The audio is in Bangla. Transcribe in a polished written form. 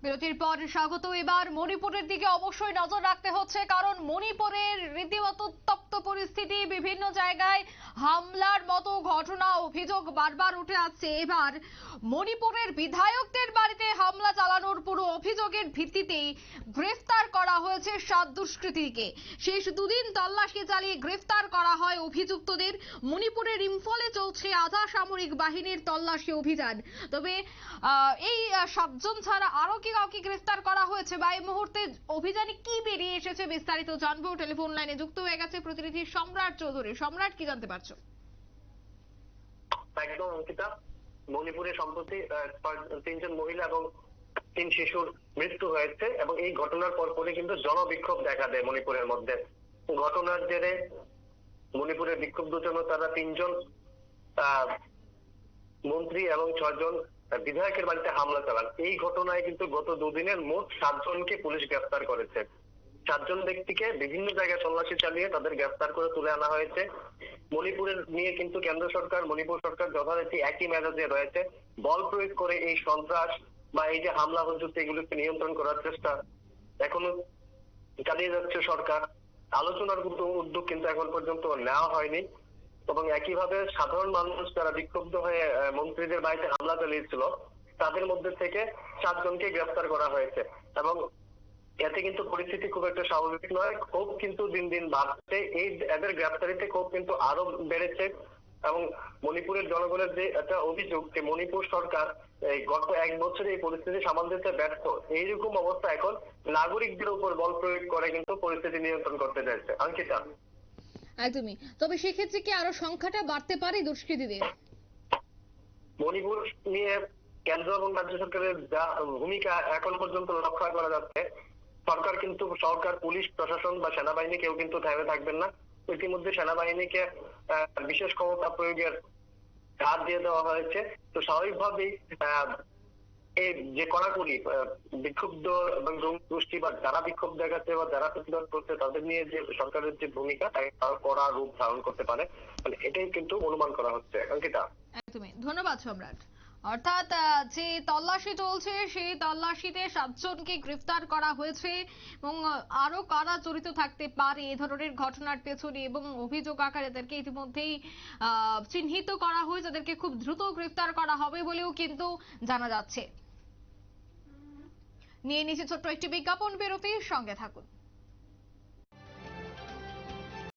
বিরতির পর স্বাগত। এবার মণিপুরের দিকে অবশ্যই নজর রাখতে হচ্ছে, কারণ মণিপুরের রীতিমতো উত্তপ্ত পরিস্থিতি, বিভিন্ন জায়গায় হামলার মতো ঘটনা, অভিযোগ বারবার উঠে আসছে। এবার মণিপুরের বিধায়কদের বাড়িতে হামলা চালানোর পুরো অভিযোগের ভিত্তিতেই গ্রেফতার করা হয়েছে 7 দুষ্কৃতীকে। শেষ দুদিন তল্লাশি চালিয়ে গ্রেফতার করা হয় অভিযুক্তদের। মণিপুরের ইম্ফলে চলছে আধা সামরিক বাহিনীর তল্লাশি অভিযান। তবে এই 7 জন ছাড়া আরো কাউকে গ্রেফতার করা হয়েছে বা এই মুহূর্তে অভিযানে কি বেরিয়ে এসেছে বিস্তারিত জানবো। টেলিফোন লাইনে যুক্ত হয়ে গেছে প্রতিনিধি সম্রাট চৌধুরী। সম্রাট, কি জানতে পারছো? একদম অঙ্কিতা, মণিপুরে সম্প্রতি 3 জন মহিলা এবং 3 শিশুর মৃত্যু হয়েছে এবং এই ঘটনার পরপরই কিন্তু জনবিক্ষোভ দেখা দেয় মণিপুরের মধ্যে। ঘটনার জেরে মণিপুরের বিক্ষুব্ধ জনতারা 3 জন মন্ত্রী এবং 6 জন বিধায়কের বাড়িতে হামলা চালান। এই ঘটনায় কিন্তু গত দুদিনের মোট 7 জনকে পুলিশ গ্রেফতার করেছে। 7 জন ব্যক্তিকে বিভিন্ন জায়গায় তল্লাশি চালিয়ে তাদের গ্রেফতার করে তুলে আনা হয়েছে। মণিপুরের নিয়ে কিন্তু কেন্দ্র সরকার, মণিপুর সরকার যথারীতি একই মেজাজে রয়েছে। বল প্রয়োগ করে এই সন্ত্রাস বা এই যে হামলা হুজুত, এগুলোকে নিয়ন্ত্রণ করার চেষ্টা এখনো চালিয়ে যাচ্ছে সরকার। আলোচনার উদ্যোগ কিন্তু এখন পর্যন্ত নেওয়া হয়নি এবং একইভাবে সাধারণ মানুষ যারা বিক্ষুব্ধ হয়ে মন্ত্রীদের বাড়িতে হামলা চালিয়েছিল, তাদের মধ্যে থেকে 7 জনকে গ্রেফতার করা হয়েছে এবং এতে কিন্তু পরিস্থিতি খুব একটা স্বাভাবিক নয়। ক্ষোভ কিন্তু দিন দিন বাড়ছে। এই এদের গ্রেফতারিতে ক্ষোভ কিন্তু আরো বেড়েছে এবং মণিপুরের জনগণের যে একটা অভিযোগ যে মণিপুর সরকার এই গত 1 বছরে এই পরিস্থিতি সামাল দিতে ব্যর্থ, এইরকম অবস্থা এখন নাগরিকদের উপর বল প্রয়োগ করে কিন্তু পরিস্থিতি নিয়ন্ত্রণ করতে চাইছে। অঙ্কিতা, একদমই। তবে সেক্ষেত্রে কি আরো সংখ্যাটা বাড়তে পারে দুষ্কৃতীদের? মণিপুর নিয়ে কেন্দ্র এবং রাজ্য সরকারের যা ভূমিকা এখন পর্যন্ত লক্ষ্য করা যাচ্ছে, সরকার, পুলিশ প্রশাসন বা সেনাবাহিনী কেউ কিন্তু থেমে থাকবেন না। ইতিমধ্যে সেনাবাহিনীকে বিশেষ ক্ষমতা প্রয়োগের হাত দিয়ে দেওয়া হয়েছে। তো স্বাভাবিকভাবেই এই যে কড়াকড়ি বিক্ষুব্ধ এবং গোষ্ঠী বা যারা বিক্ষোভ দেখাচ্ছে বা যারা প্রতিবাদ করছে তাদের নিয়ে যে সরকারের যে ভূমিকা, তার কড়া রূপ ধারণ করতে পারে, মানে এটাই কিন্তু অনুমান করা হচ্ছে। অঙ্কিতা, একদমই। ধন্যবাদ সম্রাট। অর্থাৎ যে তল্লাশি চলছে সেই তল্লাশিতে 7 জনকে গ্রেফতার করা হয়েছে এবং আরো কারা জড়িত থাকতে পারে এ ধরনের ঘটনার পেছনে এবং অভিযোগ আকারে তাদেরকে ইতিমধ্যেই চিহ্নিত করা হয়েছে। তাদেরকে খুব দ্রুত গ্রেফতার করা হবে বলেও কিন্তু জানা যাচ্ছে। নিয়ে নিচ্ছে ছোট্ট একটি বিজ্ঞাপন বিরতির সঙ্গে থাকুন।